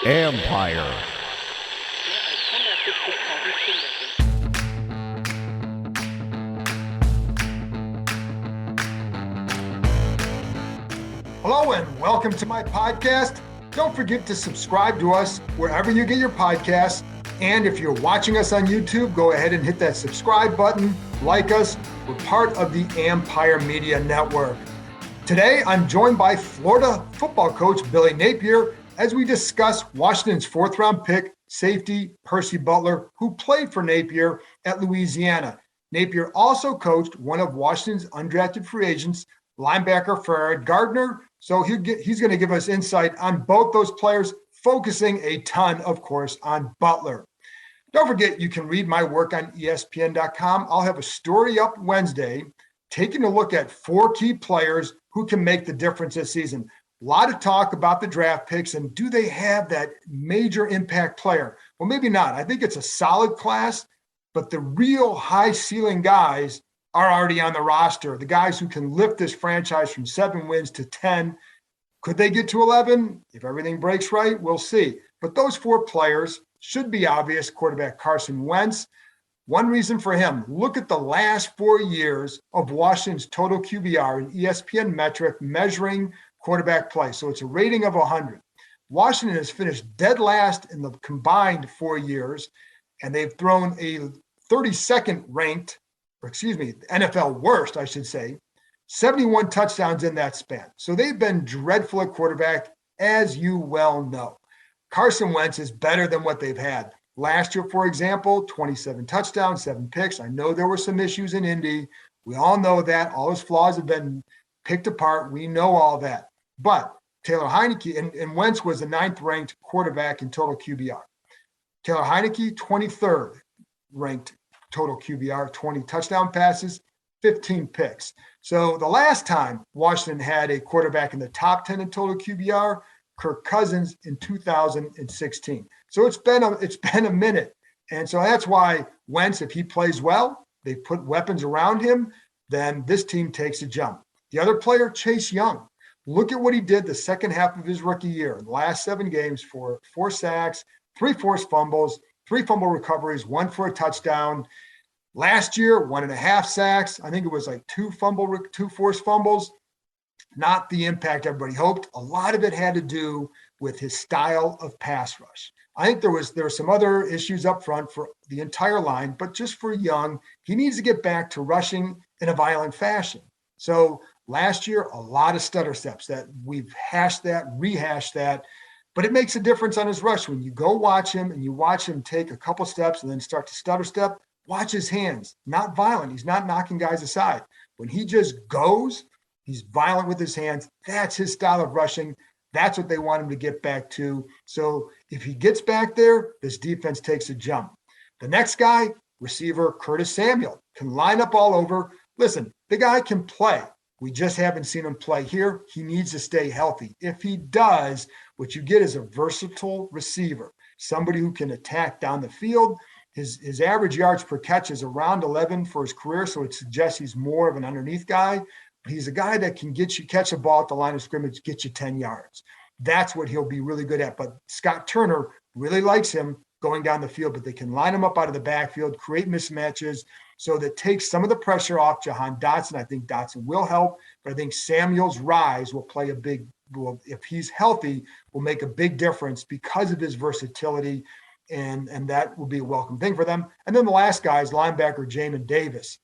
Empire. Hello and welcome to my podcast. Don't forget to subscribe to us wherever you get your podcasts. And if you're watching us on YouTube, go ahead and hit that subscribe button, like us. We're part of the Empire Media Network. Today, I'm joined by Florida football coach Billy Napier as we discuss Washington's fourth-round pick, safety Percy Butler, who played for Napier at Louisiana. Napier also coached one of Washington's undrafted free agents, linebacker Farad Gardner. So he's going to give us insight on both those players, focusing a ton, of course, on Butler. Don't forget, you can read my work on ESPN.com. I'll have a story up Wednesday taking a look at 4 key players who can make the difference this season. A lot of talk about the draft picks and do they have that major impact player? Well, maybe not. I think it's a solid class, but the real high ceiling guys are already on the roster. The guys who can lift this franchise from 7 wins to 10. Could they get to 11? If everything breaks right, we'll see. But those 4 players should be obvious. Quarterback Carson Wentz. One reason for him, look at the last 4 years of Washington's total QBR, an ESPN metric measuring quarterback play. So it's a rating of 100. Washington has finished dead last in the combined 4 years, and they've thrown a 32nd ranked, NFL worst, I should say, 71 touchdowns in that span. So they've been dreadful at quarterback, as you well know. Carson Wentz is better than what they've had. Last year, for example, 27 touchdowns, 7 picks. I know there were some issues in Indy. We all know that. All his flaws have been picked apart. We know all that. But Taylor Heinicke, and Wentz was the 9th-ranked quarterback in total QBR. Taylor Heinicke, 23rd ranked total QBR, 20 touchdown passes, 15 picks. So the last time Washington had a quarterback in the top 10 in total QBR, Kirk Cousins in 2016. So it's been a minute. And so that's why Wentz, if he plays well, they put weapons around him, then this team takes a jump. The other player, Chase Young. Look at what he did the second half of his rookie year. In the last 7 games, for 4 sacks, 3 forced fumbles, 3 fumble recoveries, 1 for a touchdown. Last year, 1.5 sacks. I think it was like 2 forced fumbles. Not the impact everybody hoped. A lot of it had to do with his style of pass rush. I think there were some other issues up front for the entire line, but just for Young, he needs to get back to rushing in a violent fashion. So last year, a lot of stutter steps that we've rehashed that, but it makes a difference on his rush. When you go watch him and you watch him take a couple steps and then start to stutter step, watch his hands. Not violent. He's not knocking guys aside. When he just goes, he's violent with his hands. That's his style of rushing. That's what they want him to get back to. So if he gets back there, this defense takes a jump. The next guy, receiver Curtis Samuel, can line up all over. Listen, the guy can play. We just haven't seen him play here. He needs to stay healthy. If he does, what you get is a versatile receiver, somebody who can attack down the field. His average yards per catch is around 11 for his career, so it suggests he's more of an underneath guy. He's a guy that can catch a ball at the line of scrimmage, get you 10 yards. That's what he'll be really good at. But Scott Turner really likes him going down the field, but they can line him up out of the backfield, create mismatches, so that takes some of the pressure off Jahan Dotson. I think Dotson will help, but I think Samuel's rise will play if he's healthy, will make a big difference because of his versatility, and that will be a welcome thing for them. And then the last guy is linebacker Jamin Davis.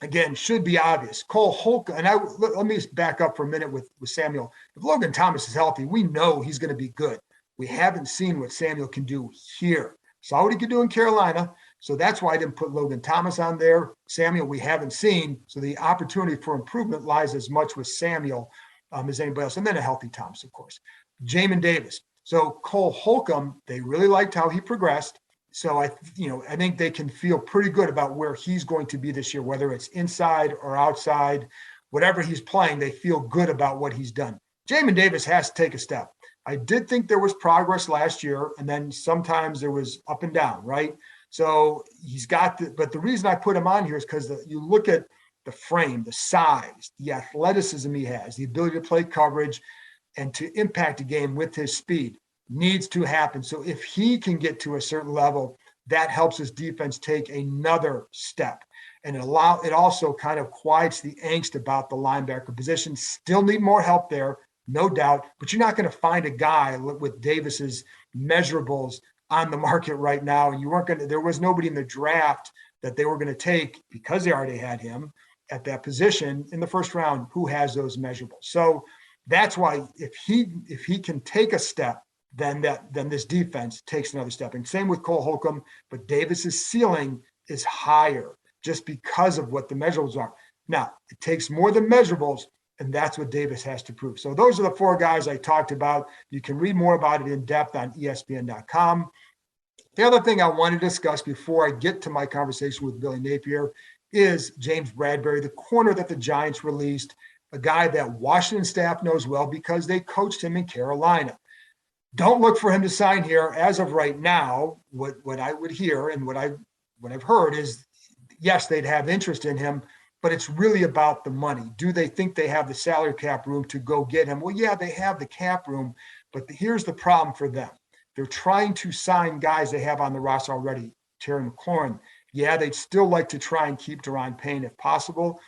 Again, should be obvious. Cole Holcomb, and let me back up for a minute with Samuel. If Logan Thomas is healthy, we know he's going to be good. We haven't seen what Samuel can do here. Saw what he could do in Carolina, so that's why I didn't put Logan Thomas on there. Samuel, we haven't seen, so the opportunity for improvement lies as much with Samuel as anybody else, and then a healthy Thomas, of course. Jamin Davis. So Cole Holcomb, they really liked how he progressed. So I think they can feel pretty good about where he's going to be this year, whether it's inside or outside, whatever he's playing, they feel good about what he's done. Jamin Davis has to take a step. I did think there was progress last year, and then sometimes there was up and down, right? So he's got but the reason I put him on here is because you look at the frame, the size, the athleticism he has, the ability to play coverage. and to impact a game with his speed needs to happen. So if he can get to a certain level, that helps his defense take another step. And it also kind of quiets the angst about the linebacker position. Still need more help there, no doubt, but you're not going to find a guy with Davis's measurables on the market right now. There was nobody in the draft that they were going to take because they already had him at that position in the first round who has those measurables. So that's why if he can take a step, then this defense takes another step. And same with Cole Holcomb, but Davis's ceiling is higher just because of what the measurables are. Now, it takes more than measurables, and that's what Davis has to prove. So those are the four guys I talked about. You can read more about it in depth on ESPN.com. The other thing I want to discuss before I get to my conversation with Billy Napier is James Bradberry, the corner that the Giants released, a guy that Washington staff knows well because they coached him in Carolina. Don't look for him to sign here as of right now. What I would hear and what I've heard is, yes, they'd have interest in him, but it's really about the money. Do they think they have the salary cap room to go get him? Well, yeah, they have the cap room, but here's the problem for them. They're trying to sign guys they have on the roster already. Terry McLaurin. Yeah, they'd still like to try and keep Daron Payne if possible.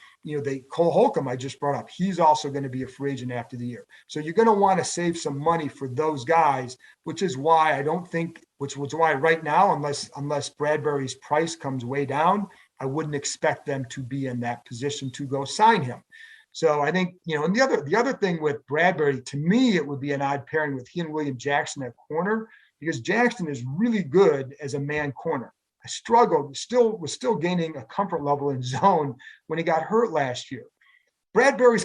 Cole Holcomb I just brought up. He's also going to be a free agent after the year. So you're going to want to save some money for those guys, which is why I don't think, which was why right now, unless Bradberry's price comes way down, I wouldn't expect them to be in that position to go sign him. So I think, and the other thing with Bradberry, to me, it would be an odd pairing with he and William Jackson at corner, because Jackson is really good as a man corner. I struggled, was still gaining a comfort level in zone when he got hurt last year. Bradberry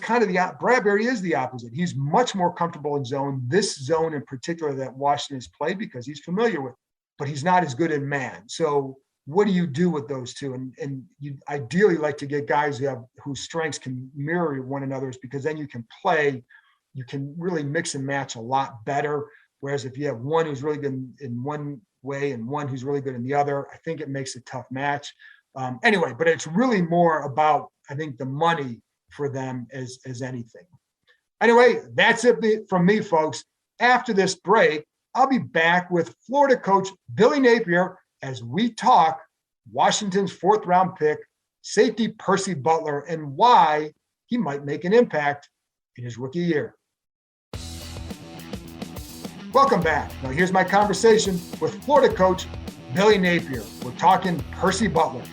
is the opposite. He's much more comfortable in zone, this zone in particular that Washington has played because he's familiar with, but he's not as good in man. So what do you do with those two? And you ideally like to get guys whose strengths can mirror one another's, because then you can really mix and match a lot better. Whereas if you have one who's really good in one way and one who's really good in the other, I think it makes a tough match. Anyway, but it's really more about, I think, the money for them as anything. Anyway, that's it from me, folks. After this break, I'll be back with Florida coach Billy Napier as we talk Washington's fourth-round pick, safety Percy Butler, and why he might make an impact in his rookie year. Welcome back. Now here's my conversation with Florida coach Billy Napier. We're talking Percy Butler.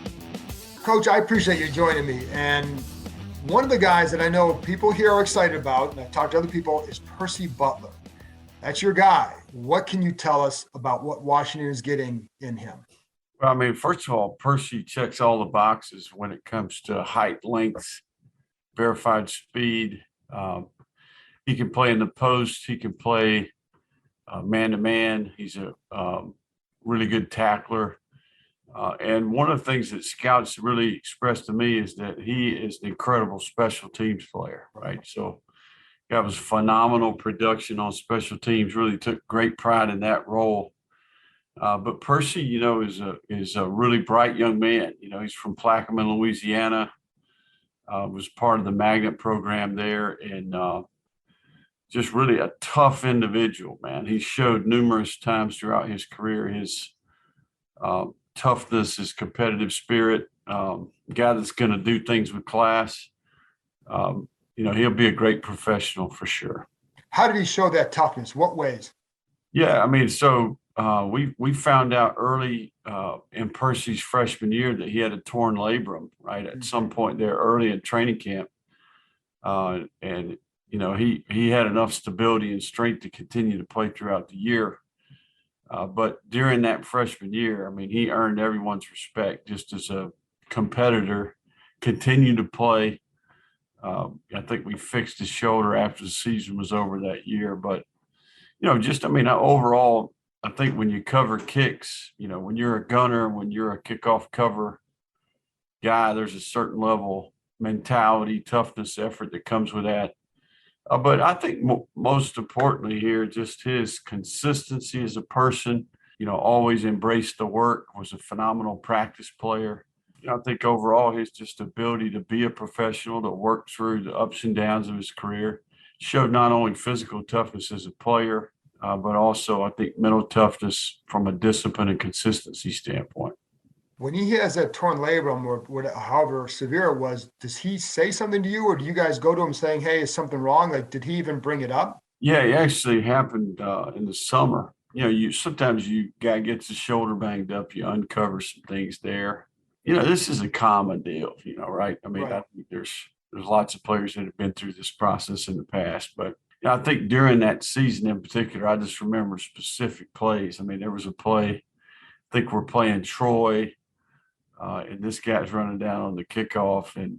Coach, I appreciate you joining me. And one of the guys that I know people here are excited about, and I've talked to other people, is Percy Butler. That's your guy. What can you tell us about what Washington is getting in him? Well, I mean, first of all, Percy checks all the boxes when it comes to height, length, verified speed. He can play in the post. He can play man-to-man. He's a really good tackler. And one of the things that scouts really expressed to me is that he is an incredible special teams player, right? So that was phenomenal production on special teams, really took great pride in that role. But Percy, is a really bright young man. He's from Plaquemine, Louisiana, was part of the magnet program there, and just really a tough individual, man. He showed numerous times throughout his career his toughness, his competitive spirit, guy that's going to do things with class. He'll be a great professional for sure. How did he show that toughness? What ways? Yeah, I mean, so we found out early in Percy's freshman year that he had a torn labrum, right, at some point there early in training camp. And he had enough stability and strength to continue to play throughout the year. But during that freshman year, I mean, he earned everyone's respect just as a competitor, continued to play. I think we fixed his shoulder after the season was over that year. But, overall, I think when you cover kicks, when you're a gunner, when you're a kickoff cover guy, there's a certain level mentality, toughness, effort that comes with that. But I think most importantly here, just his consistency as a person, always embraced the work, was a phenomenal practice player. I think overall his just ability to be a professional, to work through the ups and downs of his career, showed not only physical toughness as a player, but also I think mental toughness from a discipline and consistency standpoint. When he has that torn labrum or whatever, however severe it was, does he say something to you, or do you guys go to him saying, "Hey, is something wrong?" Like, did he even bring it up? Yeah, it actually happened in the summer. You sometimes you guy gets his shoulder banged up, you uncover some things there. This is a common deal, right? I mean, Right. I think there's lots of players that have been through this process in the past, but I think during that season in particular, I just remember specific plays. I mean, there was a play, I think we're playing Troy, and this guy's running down on the kickoff, and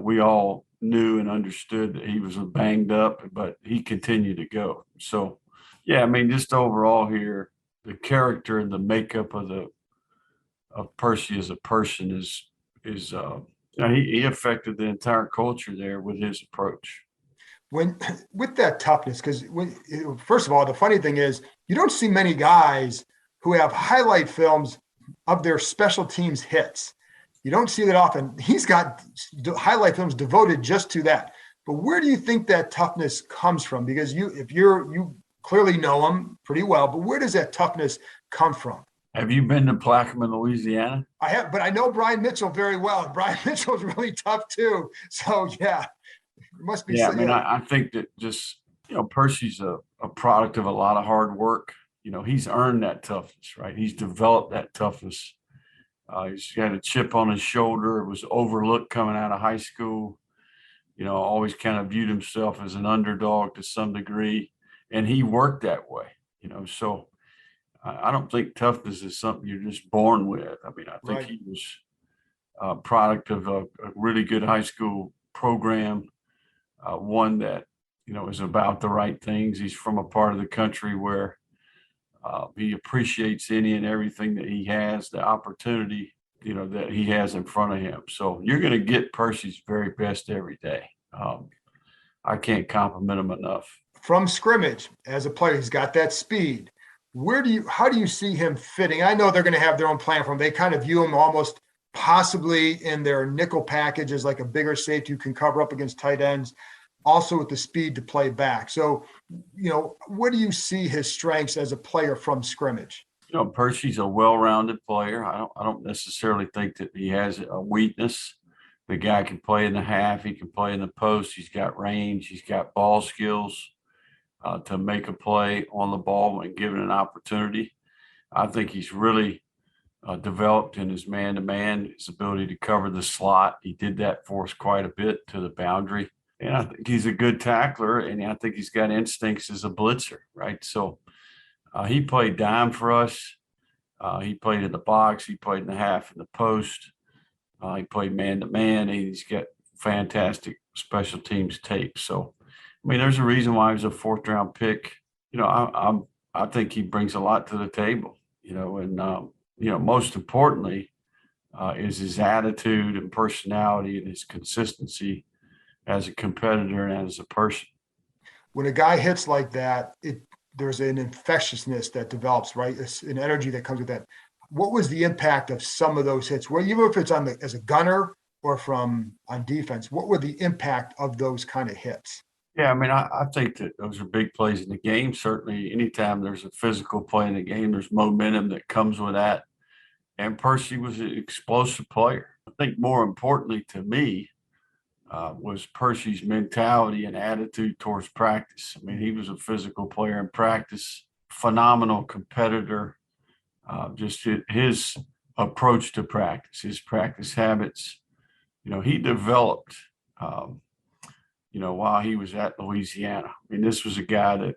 we all knew and understood that he was banged up, but he continued to go. So, yeah, I mean, just overall here, the character and the makeup of Percy as a person is he affected the entire culture there with his approach. When with that toughness, because first of all, the funny thing is you don't see many guys who have highlight films of their special teams hits. You don't see that often. He's got highlight films devoted just to that. But where do you think that toughness comes from? Because you clearly know him pretty well, but where does that toughness come from? Have you been to Plaquemine, Louisiana? I have, but I know Brian Mitchell very well. Brian Mitchell's really tough too. So yeah, it must be. Yeah, I mean, I think that just Percy's a product of a lot of hard work. He's earned that toughness, right? He's developed that toughness. He's got a chip on his shoulder. It was overlooked coming out of high school. Always kind of viewed himself as an underdog to some degree, and he worked that way. So I don't think toughness is something you're just born with. I mean, I think Right. he was a product of a really good high school program, one that is about the right things. He's from a part of the country where he appreciates any and everything that he has, the opportunity, that he has in front of him. So you're going to get Percy's very best every day. I can't compliment him enough. From scrimmage as a player, he's got that speed. How do you see him fitting? I know they're going to have their own plan for him. They kind of view him almost possibly in their nickel package as like a bigger safety who can cover up against tight ends, also with the speed to play back. So, what do you see his strengths as a player from scrimmage? Percy's a well-rounded player. I don't necessarily think that he has a weakness. The guy can play in the half. He can play in the post. He's got range. He's got ball skills to make a play on the ball when given an opportunity. I think he's really developed in his man-to-man, his ability to cover the slot. He did that for us quite a bit to the boundary. And I think he's a good tackler, and I think he's got instincts as a blitzer, right? So he played dime for us. He played in the box. He played in the half in the post. He played man-to-man. He's got fantastic special teams tape. So, I mean, there's a reason why he was a fourth-round pick. I think he brings a lot to the table, and, most importantly is his attitude and personality and his consistency as a competitor and as a person. When a guy hits like that, there's an infectiousness that develops, right? It's an energy that comes with that. What was the impact of some of those hits? Well, even if it's as a gunner or on defense, what were the impact of those kind of hits? Yeah, I mean, I think that those are big plays in the game. Certainly, anytime there's a physical play in the game, there's momentum that comes with that. And Percy was an explosive player. I think more importantly to me was Percy's mentality and attitude towards practice. I mean, he was a physical player in practice, phenomenal competitor. Just his approach to practice, his practice habits, he developed, while he was at Louisiana. I mean, this was a guy that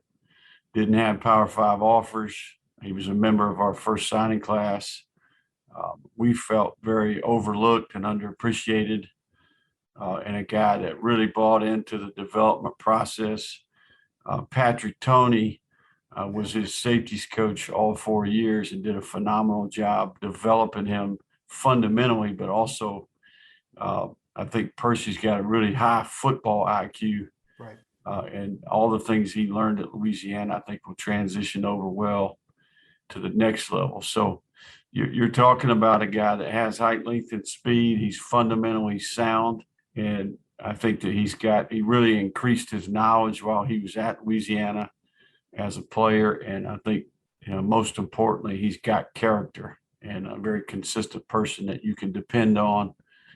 didn't have Power 5 offers. He was a member of our first signing class. We felt very overlooked and underappreciated, and a guy that really bought into the development process. Patrick Toney was his safeties coach all 4 years and did a phenomenal job developing him fundamentally, but also I think Percy's got a really high football IQ. Right. And all the things he learned at Louisiana, I think will transition over well to the next level. So you're talking about a guy that has height, length, and speed. He's fundamentally sound. And I think that he really increased his knowledge while he was at Louisiana as a player. And I think, most importantly, he's got character and a very consistent person that you can depend on.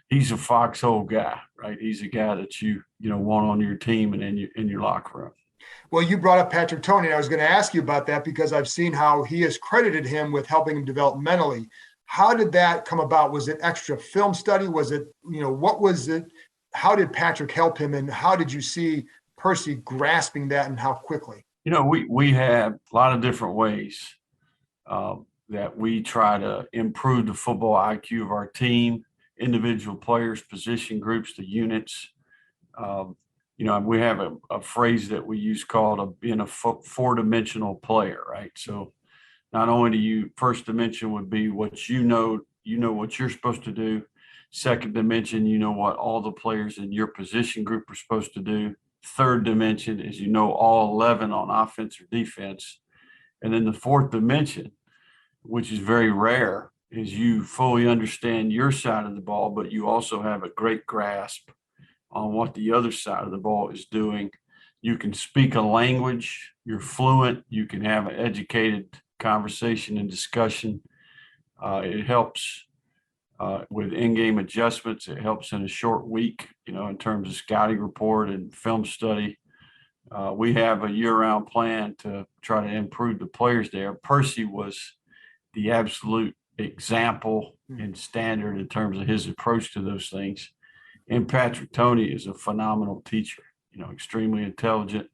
He's a foxhole guy, right? He's a guy that you want on your team and in your locker room. Well, you brought up Patrick Toney, and I was going to ask you about that because I've seen how he has credited him with helping him developmentally. How did that come about? Was it extra film study? Was it, what was it? How did Patrick help him, and how did you see Percy grasping that, and how quickly? We have a lot of different ways that we try to improve the football IQ of our team, individual players, position groups, the units. We have a phrase that we use called being a four-dimensional player, right? So not only do you, first dimension would be what you know what you're supposed to do. Second dimension, what all the players in your position group are supposed to do. Third dimension is all 11 on offense or defense. And then the fourth dimension, which is very rare, is you fully understand your side of the ball, but you also have a great grasp on what the other side of the ball is doing. You can speak a language, you're fluent, you can have an educated conversation and discussion. It helps with in-game adjustments. It helps in a short week, in terms of scouting report and film study. We have a year-round plan to try to improve the players there. Percy was the absolute example and standard in terms of his approach to those things. And Patrick Toney is a phenomenal teacher, extremely intelligent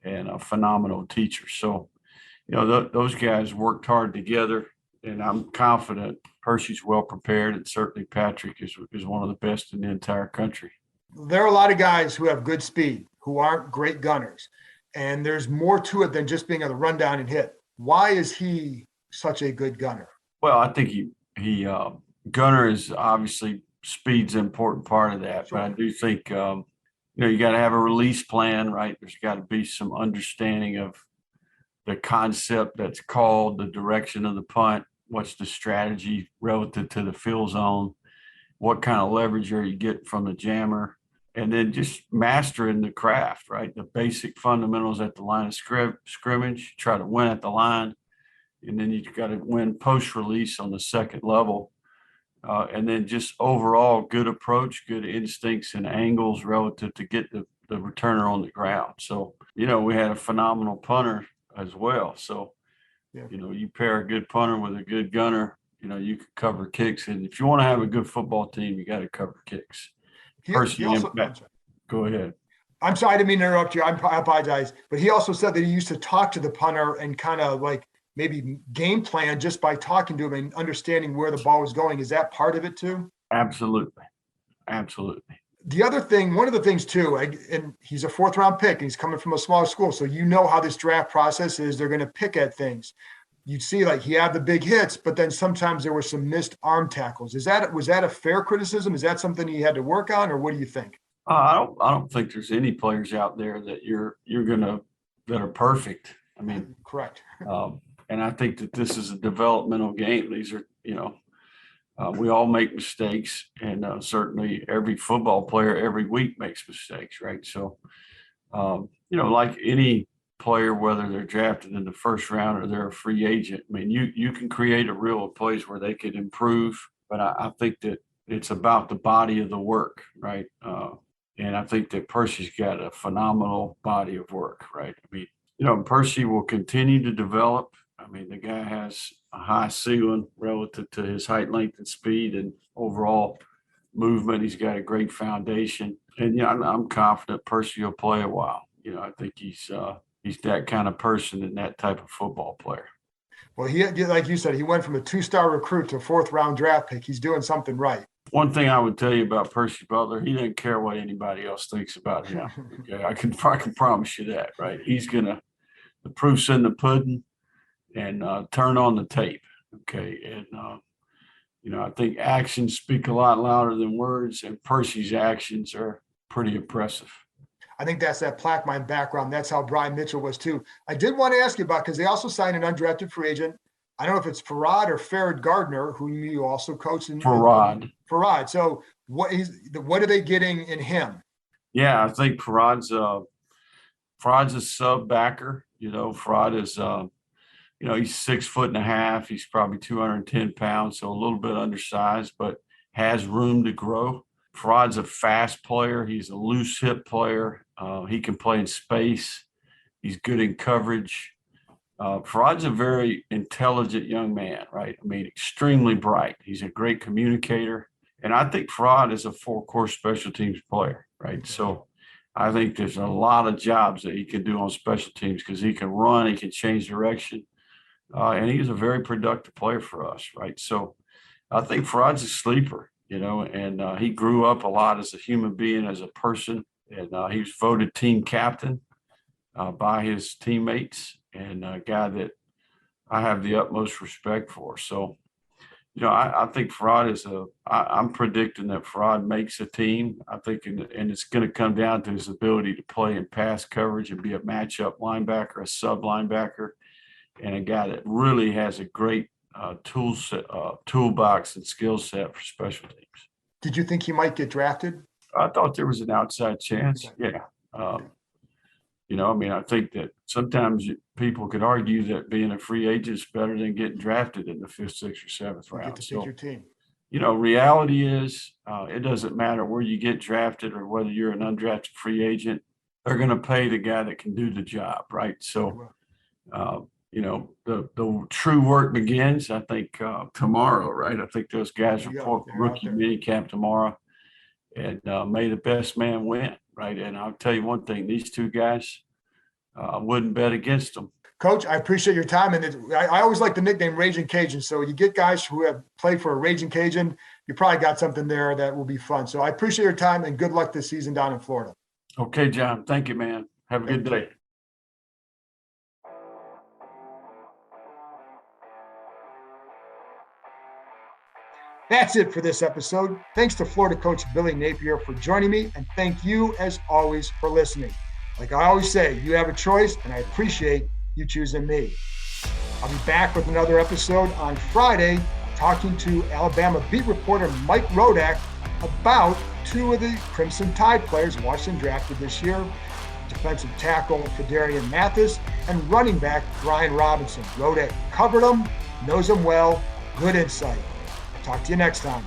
and a phenomenal teacher. So, those guys worked hard together, and I'm confident Percy's well prepared, and certainly Patrick is one of the best in the entire country. There are a lot of guys who have good speed, who aren't great gunners, and there's more to it than just being able to run down and hit. Why is he such a good gunner? Well, I think he gunner is obviously speed's an important part of that, Sure. but I do think you got to have a release plan, right? There's got to be some understanding of the concept that's called, the direction of the punt, what's the strategy relative to the field zone, what kind of leverage are you getting from the jammer, and then just mastering the craft, right? The basic fundamentals at the line of scrimmage, try to win at the line, and then you got to win post-release on the second level. And then just overall good approach, good instincts and angles relative to get the returner on the ground. So, we had a phenomenal punter as well. So, yeah. You pair a good punter with a good gunner, you can cover kicks. And if you want to have a good football team, you got to cover kicks. Go ahead. I'm sorry, I didn't mean to interrupt you. I apologize. But he also said that he used to talk to the punter and kind of like maybe game plan just by talking to him and understanding where the ball was going. Is that part of it too? Absolutely. The other thing, one of the things too, and he's a 4th round pick and he's coming from a smaller school. So how this draft process is, they're going to pick at things. You'd see like he had the big hits, but then sometimes there were some missed arm tackles. Was that a fair criticism? Is that something he had to work on, or what do you think? I don't think there's any players out there that that are perfect. I mean, correct. And I think that this is a developmental game. These are, we all make mistakes, and certainly every football player every week makes mistakes, right? So, like any player, whether they're drafted in the first round or they're a free agent, I mean, you can create a reel of plays where they could improve, but I think that it's about the body of the work, right? And I think that Percy's got a phenomenal body of work, right? I mean, Percy will continue to develop. I mean, the guy has a high ceiling relative to his height, length, and speed and overall movement. He's got a great foundation. And, I'm confident Percy will play a while. I think he's that kind of person and that type of football player. Well, he, like you said, he went from a 2-star recruit to a 4th round draft pick. He's doing something right. One thing I would tell you about Percy Butler, he doesn't care what anybody else thinks about him. Okay, I can promise you that, right? He's the proof's in the pudding, and turn on the tape. Okay. And, I think actions speak a lot louder than words, and Percy's actions are pretty impressive. I think that's that plaque mine background. That's how Brian Mitchell was too. I did want to ask you about, because they also signed an undrafted free agent. I don't know if it's Farad or Farad Gardner, who you also coached. Farad. So what are they getting in him? Yeah, I think Farad's a sub backer. Farad is, he's 6'1.5". He's probably 210 pounds, so a little bit undersized, but has room to grow. Farad's a fast player. He's a loose hip player. He can play in space. He's good in coverage. Farad's a very intelligent young man, right? I mean, extremely bright. He's a great communicator. And I think Farad is a four-core special teams player, right? So I think there's a lot of jobs that he can do on special teams because he can run, he can change direction. And he's a very productive player for us, right? So I think Farad's a sleeper, and he grew up a lot as a human being, as a person. And he was voted team captain by his teammates, and a guy that I have the utmost respect for. So, I think Farad I'm predicting that Farad makes a team. I think, and it's going to come down to his ability to play in pass coverage and be a matchup linebacker, a sub linebacker, and a guy that really has a great toolbox and skill set for special teams. Did you think he might get drafted? I thought there was an outside chance. Yeah. I think that sometimes people could argue that being a free agent is better than getting drafted in the 5th, 6th, or 7th round. You get to pick your team. Reality is it doesn't matter where you get drafted or whether you're an undrafted free agent. They're going to pay the guy that can do the job, right? So, the true work begins, I think, tomorrow, right? I think those guys report rookie minicamp tomorrow, and may the best man win, right? And I'll tell you one thing, these two guys, I wouldn't bet against them. Coach, I appreciate your time. And I always like the nickname Raging Cajun. So you get guys who have played for a Raging Cajun, you probably got something there that will be fun. So I appreciate your time and good luck this season down in Florida. Okay, John. Thank you, man. Have a good day. That's it for this episode. Thanks to Florida coach Billy Napier for joining me, and thank you, as always, for listening. Like I always say, you have a choice, and I appreciate you choosing me. I'll be back with another episode on Friday, talking to Alabama beat reporter Mike Rodak about two of the Crimson Tide players Washington drafted this year, defensive tackle Phidarian Mathis and running back Brian Robinson. Rodak covered them, knows them well, good insight. Talk to you next time.